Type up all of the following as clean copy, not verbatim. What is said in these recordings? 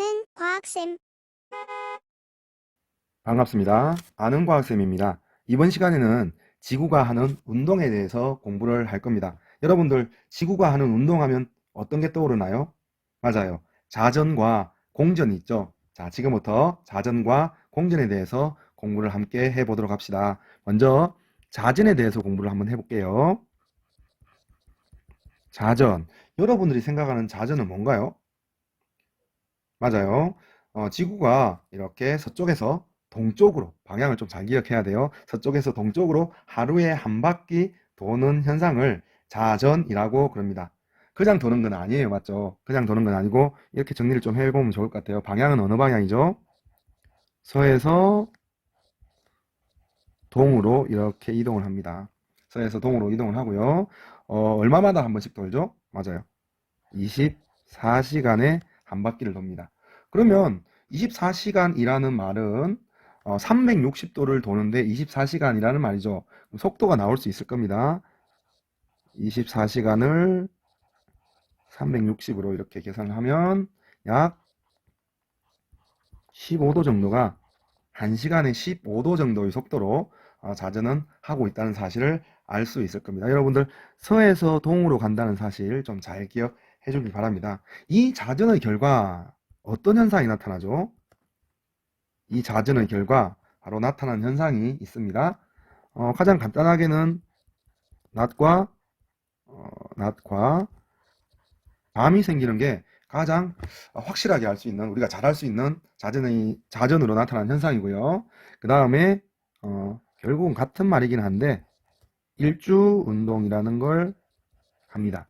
아는 과학쌤. 반갑습니다. 아는 과학쌤입니다. 이번 시간에는 지구가 하는 운동에 대해서 공부를 할 겁니다. 여러분들, 지구가 하는 운동하면 어떤 게 떠오르나요? 맞아요. 자전과 공전이 있죠. 자, 지금부터 자전과 공전에 대해서 공부를 함께 해보도록 합시다. 먼저 자전에 대해서 공부를 한번 해볼게요. 자전. 여러분들이 생각하는 자전은 뭔가요? 맞아요. 지구가 이렇게 서쪽에서 동쪽으로 방향을 좀 잘 기억해야 돼요. 서쪽에서 동쪽으로 하루에 한 바퀴 도는 현상을 자전이라고 그럽니다. 그냥 도는 건 아니에요. 맞죠? 그냥 도는 건 아니고 이렇게 정리를 좀 해보면 좋을 것 같아요. 방향은 어느 방향이죠? 서에서 동으로 이렇게 이동을 합니다. 서에서 동으로 이동을 하고요. 얼마마다 한 번씩 돌죠? 맞아요. 24시간에 한 바퀴를 돕니다. 그러면 24시간이라는 말은 360도를 도는데 24시간이라는 말이죠. 속도가 나올 수 있을 겁니다. 24시간을 360으로 이렇게 계산을 하면 약 15도 정도가 1시간에 15도 정도의 속도로 자전은 하고 있다는 사실을 알 수 있을 겁니다. 여러분들 서에서 동으로 간다는 사실 좀 잘 기억해 주길 바랍니다. 이 자전의 결과 어떤 현상이 나타나죠? 이 자전의 결과 바로 나타나는 현상이 있습니다. 가장 간단하게는 낮과 낮과 밤이 생기는 게 가장 확실하게 알 수 있는, 우리가 잘 알 수 있는 자전으로 나타나는 현상이고요. 그 다음에 결국은 같은 말이긴 한데 일주 운동이라는 걸 합니다.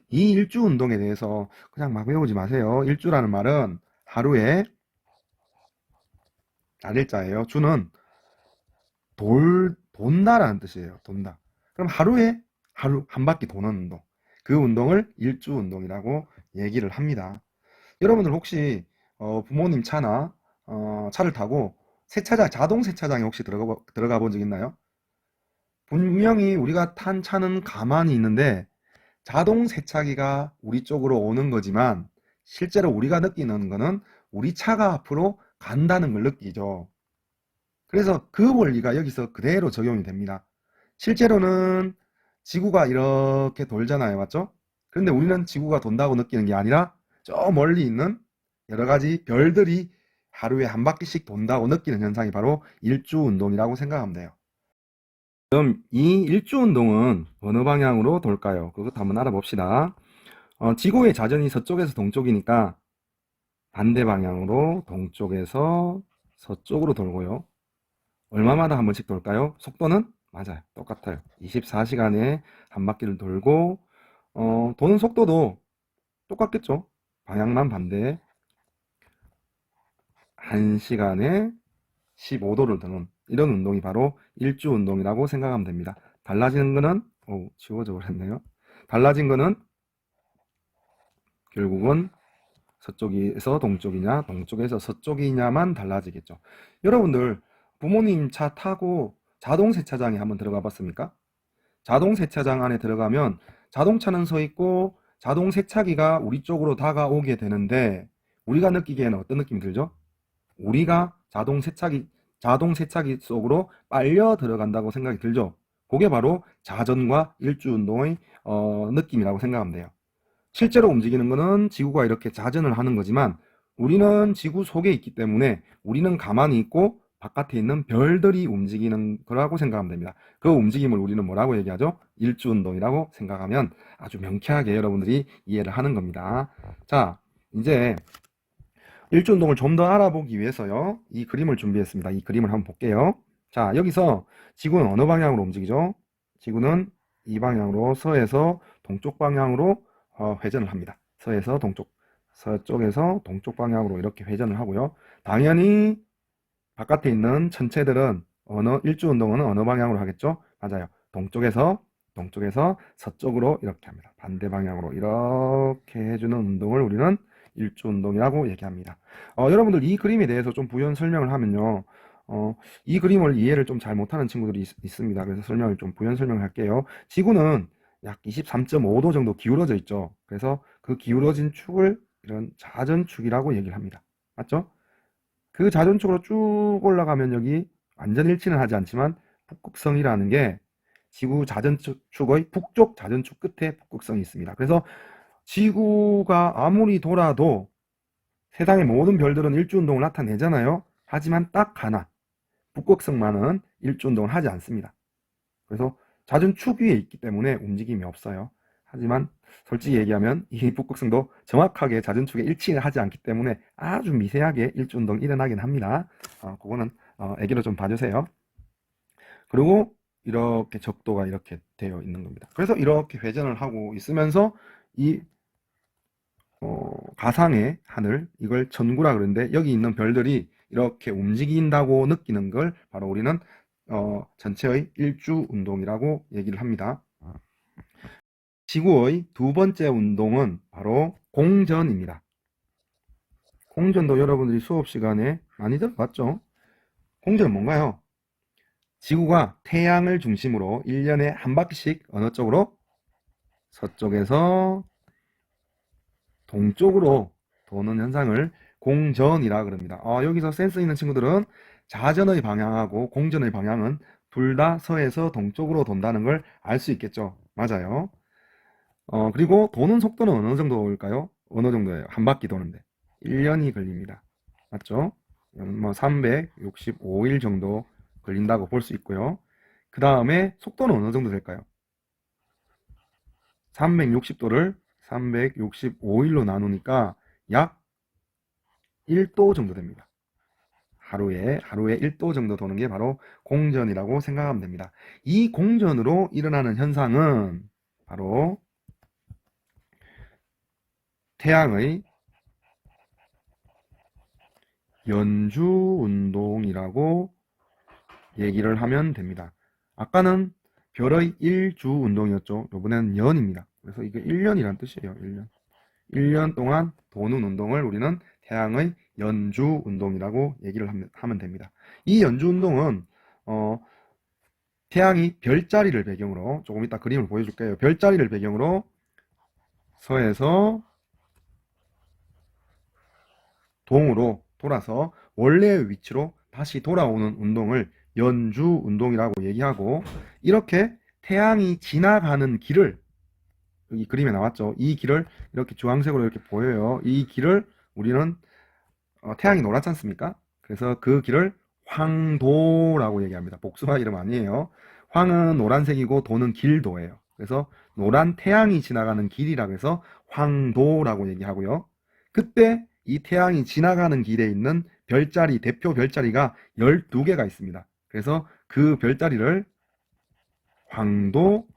이 일주 운동에 대해서 그냥 막 외우지 마세요. 일주라는 말은 하루에 날일자예요. 주는 돈다라는 뜻이에요. 돈다. 그럼 하루에 하루 한 바퀴 도는 운동. 그 운동을 일주 운동이라고 얘기를 합니다. 여러분들 혹시 부모님 차나 차를 타고 세차장, 자동 세차장에 혹시 들어가 본 적 있나요? 분명히 우리가 탄 차는 가만히 있는데 자동 세차기가 우리 쪽으로 오는 거지만 실제로 우리가 느끼는 거는 우리 차가 앞으로 간다는 걸 느끼죠. 그래서 그 원리가 여기서 그대로 적용이 됩니다. 실제로는 지구가 이렇게 돌잖아요. 맞죠? 그런데 우리는 지구가 돈다고 느끼는 게 아니라 저 멀리 있는 여러 가지 별들이 하루에 한 바퀴씩 돈다고 느끼는 현상이 바로 일주 운동이라고 생각하면 돼요. 그럼 이 일주 운동은 어느 방향으로 돌까요? 그것도 한번 알아봅시다. 지구의 자전이 서쪽에서 동쪽이니까 반대 방향으로 동쪽에서 서쪽으로 돌고요. 얼마마다 한 번씩 돌까요? 속도는? 맞아요. 똑같아요. 24시간에 한 바퀴를 돌고, 도는 속도도 똑같겠죠? 방향만 반대. 1시간에 15도를 도는 이런 운동이 바로 일주 운동이라고 생각하면 됩니다. 달라지는 거는, 지워져 버렸네요. 달라진 거는 결국은 서쪽에서 동쪽이냐, 동쪽에서 서쪽이냐만 달라지겠죠. 여러분들, 부모님 차 타고 자동 세차장에 한번 들어가 봤습니까? 자동 세차장 안에 들어가면 자동차는 서 있고 자동 세차기가 우리 쪽으로 다가오게 되는데 우리가 느끼기에는 어떤 느낌이 들죠? 우리가 자동 세차기 속으로 빨려 들어간다고 생각이 들죠? 그게 바로 자전과 일주 운동의 느낌이라고 생각하면 돼요. 실제로 움직이는 것은 지구가 이렇게 자전을 하는 거지만 우리는 지구 속에 있기 때문에 우리는 가만히 있고 바깥에 있는 별들이 움직이는 거라고 생각하면 됩니다. 그 움직임을 우리는 뭐라고 얘기하죠? 일주운동이라고 생각하면 아주 명쾌하게 여러분들이 이해를 하는 겁니다. 자, 이제 일주운동을 좀 더 알아보기 위해서요. 이 그림을 준비했습니다. 이 그림을 한번 볼게요. 자, 여기서 지구는 어느 방향으로 움직이죠? 지구는 이 방향으로 서에서 동쪽 방향으로 회전을 합니다. 서에서 동쪽, 서쪽에서 동쪽 방향으로 이렇게 회전을 하고요. 당연히 바깥에 있는 천체들은 일주운동은 어느 방향으로 하겠죠? 맞아요. 동쪽에서 서쪽으로 이렇게 합니다. 반대 방향으로 이렇게 해주는 운동을 우리는 일주운동이라고 얘기합니다. 여러분들 이 그림에 대해서 좀 부연 설명을 하면요. 이 그림을 이해를 좀 잘 못하는 친구들이 있습니다. 그래서 설명을 좀 부연 설명을 할게요. 지구는 약 23.5도 정도 기울어져 있죠. 그래서 그 기울어진 축을 이런 자전축이라고 얘기를 합니다. 맞죠? 그 자전축으로 쭉 올라가면 여기 완전 일치는 하지 않지만 북극성이라는 게 지구 자전축의 북쪽 자전축 끝에 북극성이 있습니다. 그래서 지구가 아무리 돌아도 세상의 모든 별들은 일주운동을 나타내잖아요. 하지만 딱 하나, 북극성만은 일주운동을 하지 않습니다. 그래서 자전축 위에 있기 때문에 움직임이 없어요. 하지만 솔직히 얘기하면 이 북극성도 정확하게 자전축에 일치를 하지 않기 때문에 아주 미세하게 일주운동이 일어나긴 합니다. 그거는 애기로 좀 봐주세요. 그리고 이렇게 적도가 이렇게 되어 있는 겁니다. 그래서 이렇게 회전을 하고 있으면서 이 가상의 하늘, 이걸 천구라 그러는데 여기 있는 별들이 이렇게 움직인다고 느끼는 걸 바로 우리는 전체의 일주 운동이라고 얘기를 합니다. 지구의 두 번째 운동은 바로 공전입니다. 공전도 여러분들이 수업 시간에 많이 들어봤죠? 공전은 뭔가요? 지구가 태양을 중심으로 1년에 한 바퀴씩 어느 쪽으로? 서쪽에서 동쪽으로 도는 현상을 공전이라 그럽니다. 여기서 센스 있는 친구들은 자전의 방향하고 공전의 방향은 둘 다 서에서 동쪽으로 돈다는 걸 알 수 있겠죠. 맞아요. 그리고 도는 속도는 어느 정도일까요? 어느 정도예요? 한 바퀴 도는데 1년이 걸립니다. 맞죠? 뭐 365일 정도 걸린다고 볼 수 있고요. 그 다음에 속도는 어느 정도 될까요? 360도를 365일로 나누니까 약 1도 정도 됩니다. 하루에 1도 정도 도는 게 바로 공전이라고 생각하면 됩니다. 이 공전으로 일어나는 현상은 바로 태양의 연주 운동이라고 얘기를 하면 됩니다. 아까는 별의 일주 운동이었죠. 이번에는 년입니다. 그래서 이게 1년이란 뜻이에요. 1년. 1년 동안 도는 운동을 우리는 태양의 연주 운동이라고 얘기를 하면 됩니다. 이 연주 운동은 태양이 별자리를 배경으로, 조금 이따 그림을 보여줄게요. 별자리를 배경으로 서에서 동으로 돌아서 원래의 위치로 다시 돌아오는 운동을 연주 운동이라고 얘기하고, 이렇게 태양이 지나가는 길을, 여기 그림에 나왔죠. 이 길을 이렇게 주황색으로 이렇게 보여요. 이 길을 우리는 태양이 노랗지 않습니까? 그래서 그 길을 황도라고 얘기합니다. 복숭아 이름 아니에요. 황은 노란색이고 도는 길도예요. 그래서 노란 태양이 지나가는 길이라고 해서 황도라고 얘기하고요. 그때 이 태양이 지나가는 길에 있는 별자리, 대표 별자리가 12개가 있습니다. 그래서 그 별자리를 황도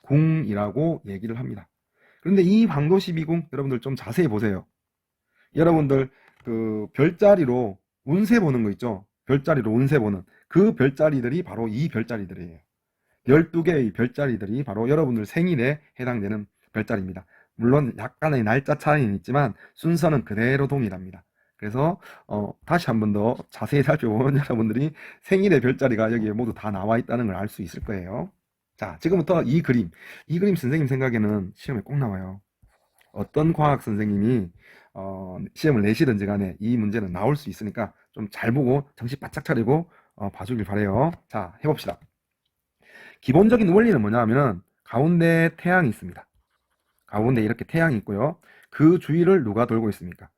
12궁이라고 얘기를 합니다. 그런데 이 황도 12궁 여러분들 좀 자세히 보세요. 여러분들 그 별자리로 운세 보는 거 있죠? 별자리로 운세 보는 그 별자리들이 바로 이 별자리들이에요. 12개의 별자리들이 바로 여러분들 생일에 해당되는 별자리입니다. 물론 약간의 날짜 차이는 있지만 순서는 그대로 동일합니다. 그래서 다시 한 번 더 자세히 살펴보면 여러분들이 생일의 별자리가 여기에 모두 다 나와 있다는 걸 알 수 있을 거예요. 자, 지금부터 이 그림 선생님 생각에는 시험에 꼭 나와요. 어떤 과학 선생님이 시험을 내시든지 간에 이 문제는 나올 수 있으니까 좀 잘 보고 정신 바짝 차리고 봐주길 바래요. 자, 해봅시다. 기본적인 원리는 뭐냐 하면은 가운데 태양이 있습니다. 가운데 이렇게 태양이 있고요. 그 주위를 누가 돌고 있습니까?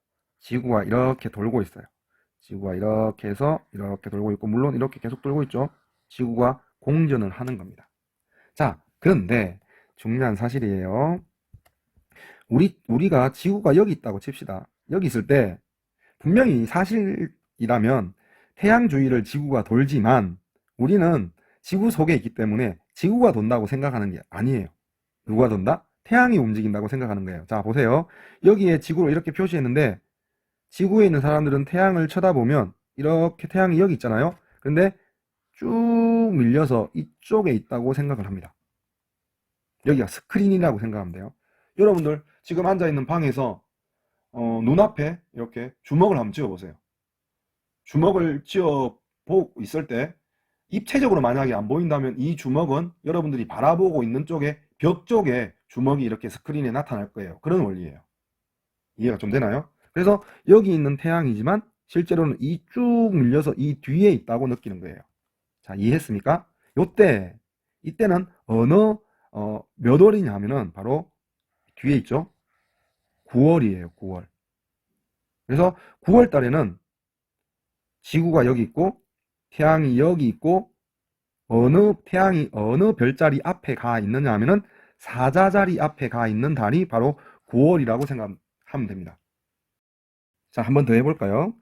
지구가 이렇게 돌고 있어요. 지구가 이렇게 해서 이렇게 돌고 있고, 물론 이렇게 계속 돌고 있죠. 지구가 공전을 하는 겁니다. 자, 그런데 중요한 사실이에요. 우리가 지구가 여기 있다고 칩시다. 여기 있을 때 분명히 사실이라면 태양 주위를 지구가 돌지만 우리는 지구 속에 있기 때문에 지구가 돈다고 생각하는 게 아니에요. 누가 돈다? 태양이 움직인다고 생각하는 거예요. 자, 보세요. 여기에 지구로 이렇게 표시했는데 지구에 있는 사람들은 태양을 쳐다보면 이렇게 태양이 여기 있잖아요. 근데 쭉 밀려서 이쪽에 있다고 생각을 합니다. 여기가 스크린이라고 생각하면 돼요. 여러분들 지금 앉아있는 방에서 눈앞에 이렇게 주먹을 한번 쥐어보세요. 주먹을 쥐어보고 있을 때 입체적으로 만약에 안 보인다면 이 주먹은 여러분들이 바라보고 있는 쪽에, 벽 쪽에 주먹이 이렇게 스크린에 나타날 거예요. 그런 원리예요. 이해가 좀 되나요? 그래서 여기 있는 태양이지만 실제로는 이 쭉 밀려서 이 뒤에 있다고 느끼는 거예요. 자, 이해했습니까? 이때는 어느 몇 월이냐 하면은 바로 뒤에 있죠. 9월이에요. 9월. 그래서 9월 달에는 지구가 여기 있고 태양이 여기 있고 태양이 어느 별자리 앞에 가 있느냐 하면은 사자자리 앞에 가 있는 달이 바로 9월이라고 생각하면 됩니다. 자, 한번 더 해볼까요?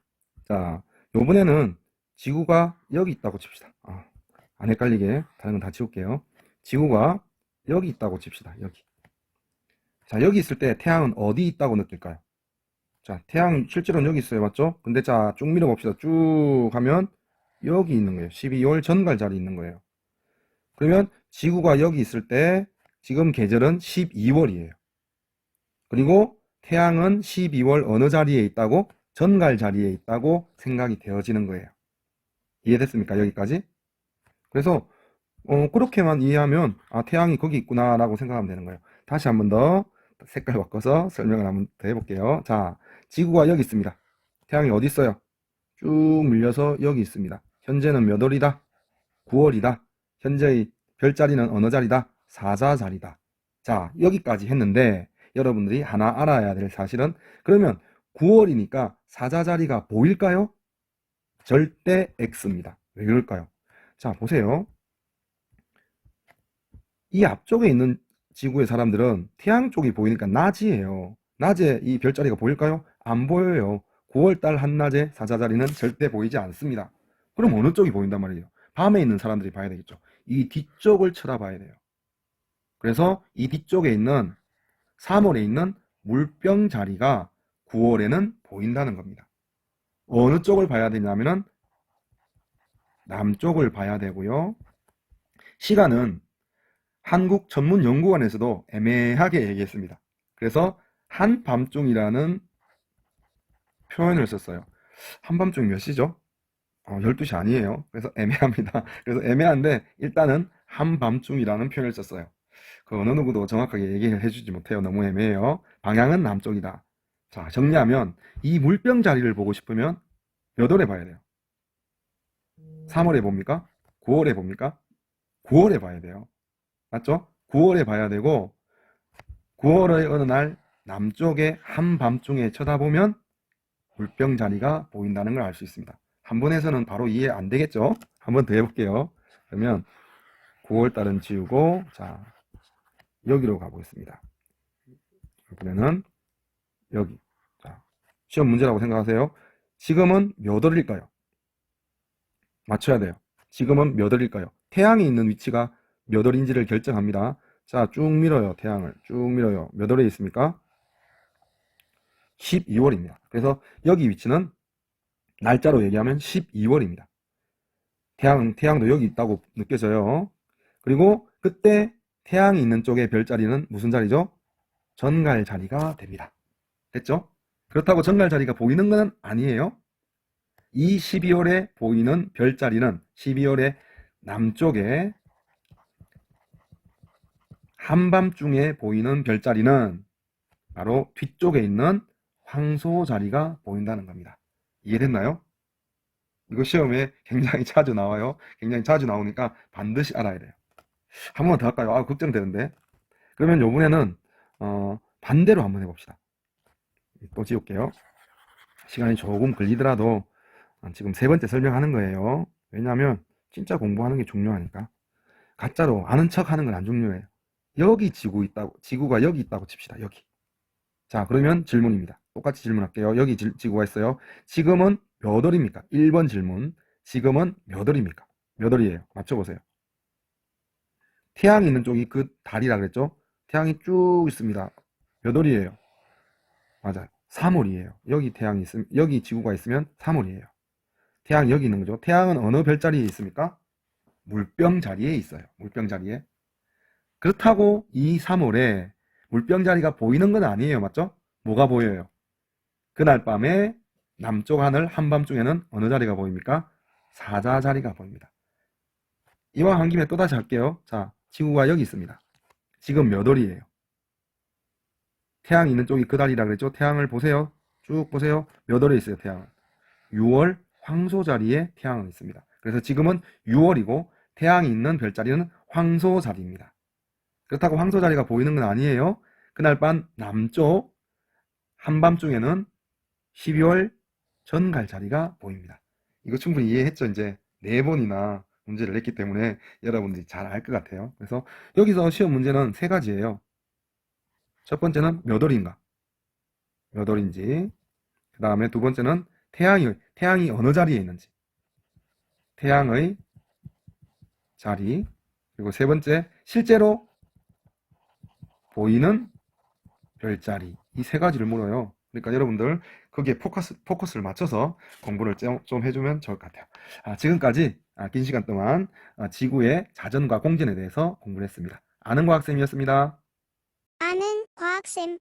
자, 요번에는 지구가 여기 있다고 칩시다. 안 헷갈리게 다른 건 다 지울게요. 지구가 여기 있다고 칩시다. 여기. 자, 여기 있을 때 태양은 어디 있다고 느낄까요? 자, 태양 실제로는 여기 있어요. 맞죠? 근데 자, 쭉 밀어봅시다. 쭉 하면 여기 있는 거예요. 12월 전갈 자리 있는 거예요. 그러면 지구가 여기 있을 때 지금 계절은 12월이에요. 그리고 태양은 12월 어느 자리에 있다고? 전갈 자리에 있다고 생각이 되어지는 거예요. 이해됐습니까? 여기까지? 그래서 그렇게만 이해하면 태양이 거기 있구나 라고 생각하면 되는 거예요. 다시 한번 더 색깔 바꿔서 설명을 한번 더 해볼게요. 자, 지구가 여기 있습니다. 태양이 어디 있어요? 쭉 밀려서 여기 있습니다. 현재는 몇 월이다? 9월이다. 현재의 별자리는 어느 자리다? 사자자리다. 자, 여기까지 했는데 여러분들이 하나 알아야 될 사실은, 그러면 9월이니까 사자자리가 보일까요? 절대 X입니다. 왜 그럴까요? 자, 보세요. 이 앞쪽에 있는 지구의 사람들은 태양 쪽이 보이니까 낮이에요. 낮에 이 별자리가 보일까요? 안 보여요. 9월달 한낮에 사자자리는 절대 보이지 않습니다. 그럼 어느 쪽이 보인단 말이에요? 밤에 있는 사람들이 봐야 되겠죠. 이 뒤쪽을 쳐다봐야 돼요. 그래서 이 뒤쪽에 있는 3월에 있는 물병 자리가 9월에는 보인다는 겁니다. 어느 쪽을 봐야 되냐면은 남쪽을 봐야 되고요. 시간은 한국천문연구원에서도 애매하게 얘기했습니다. 그래서 한밤중이라는 표현을 썼어요. 한밤중이 몇 시죠? 12시 아니에요. 그래서 애매합니다. 그래서 애매한데 일단은 한밤중이라는 표현을 썼어요. 그 어느 누구도 정확하게 얘기를 해주지 못해요. 너무 애매해요. 방향은 남쪽이다. 자, 정리하면 이 물병 자리를 보고 싶으면 몇 월에 봐야 돼요? 3월에 봅니까? 9월에 봅니까? 9월에 봐야 돼요. 맞죠? 9월에 봐야 되고 9월의 어느 날 남쪽에 한밤중에 쳐다보면 물병 자리가 보인다는 걸 알 수 있습니다. 한 번에서는 바로 이해 안 되겠죠? 한 번 더 해볼게요. 그러면 9월달은 지우고, 자, 여기로 가보겠습니다. 그러면은 여기. 자, 시험 문제라고 생각하세요. 지금은 몇 월일까요? 맞춰야 돼요. 지금은 몇 월일까요? 태양이 있는 위치가 몇 월인지를 결정합니다. 자, 쭉 밀어요. 태양을 쭉 밀어요. 몇 월에 있습니까? 12월입니다. 그래서 여기 위치는 날짜로 얘기하면 12월입니다. 태양도 여기 있다고 느껴져요. 그리고 그때 태양이 있는 쪽의 별자리는 무슨 자리죠? 전갈 자리가 됩니다. 됐죠? 그렇다고 전갈 자리가 보이는 건 아니에요. 이 12월에 보이는 별자리는 12월에 남쪽에 한밤중에 보이는 별자리는 바로 뒤쪽에 있는 황소 자리가 보인다는 겁니다. 이해됐나요? 이거 시험에 굉장히 자주 나와요. 굉장히 자주 나오니까 반드시 알아야 돼요. 한 번 더 할까요? 걱정되는데. 그러면 요번에는 반대로 한번 해봅시다. 또 지울게요. 시간이 조금 걸리더라도 지금 세 번째 설명하는 거예요. 왜냐하면 진짜 공부하는 게 중요하니까. 가짜로 아는 척 하는 건 안 중요해요. 여기 지구가 여기 있다고 칩시다. 여기. 자, 그러면 질문입니다. 똑같이 질문할게요. 여기 지구가 있어요. 지금은 몇 월입니까? 1번 질문. 지금은 몇 월입니까? 몇 월이에요? 맞춰보세요. 태양이 있는 쪽이 그 달이라 그랬죠? 태양이 쭉 있습니다. 몇 월이에요? 맞아요. 3월이에요. 여기 지구가 있으면 3월이에요. 태양이 여기 있는 거죠. 태양은 어느 별자리에 있습니까? 물병 자리에 있어요. 물병 자리에. 그렇다고 이 3월에 물병 자리가 보이는 건 아니에요. 맞죠? 뭐가 보여요? 그날 밤에 남쪽 하늘 한밤중에는 어느 자리가 보입니까? 사자 자리가 보입니다. 이왕 한 김에 또다시 할게요. 자, 지구가 여기 있습니다. 지금 몇 월이에요? 태양이 있는 쪽이 그 달이라 그랬죠? 태양을 보세요. 쭉 보세요. 몇 월에 있어요, 태양은? 6월 황소 자리에 태양은 있습니다. 그래서 지금은 6월이고 태양이 있는 별자리는 황소 자리입니다. 그렇다고 황소 자리가 보이는 건 아니에요. 그날 밤 남쪽 한밤중에는 12월 전갈 자리가 보입니다. 이거 충분히 이해했죠? 이제 4번이나 문제를 냈기 때문에 여러분들이 잘 알 것 같아요. 그래서 여기서 시험 문제는 3가지예요. 첫 번째는 몇 월인가? 몇 월인지. 그 다음에 두 번째는 태양이 어느 자리에 있는지. 태양의 자리. 그리고 세 번째, 실제로 보이는 별자리. 이 3가지를 물어요. 그러니까 여러분들 거기에 포커스를 맞춰서 공부를 좀 해주면 좋을 것 같아요. 지금까지 긴 시간 동안 지구의 자전과 공전에 대해서 공부를 했습니다. 아는 과학쌤이었습니다. 아는 과학쌤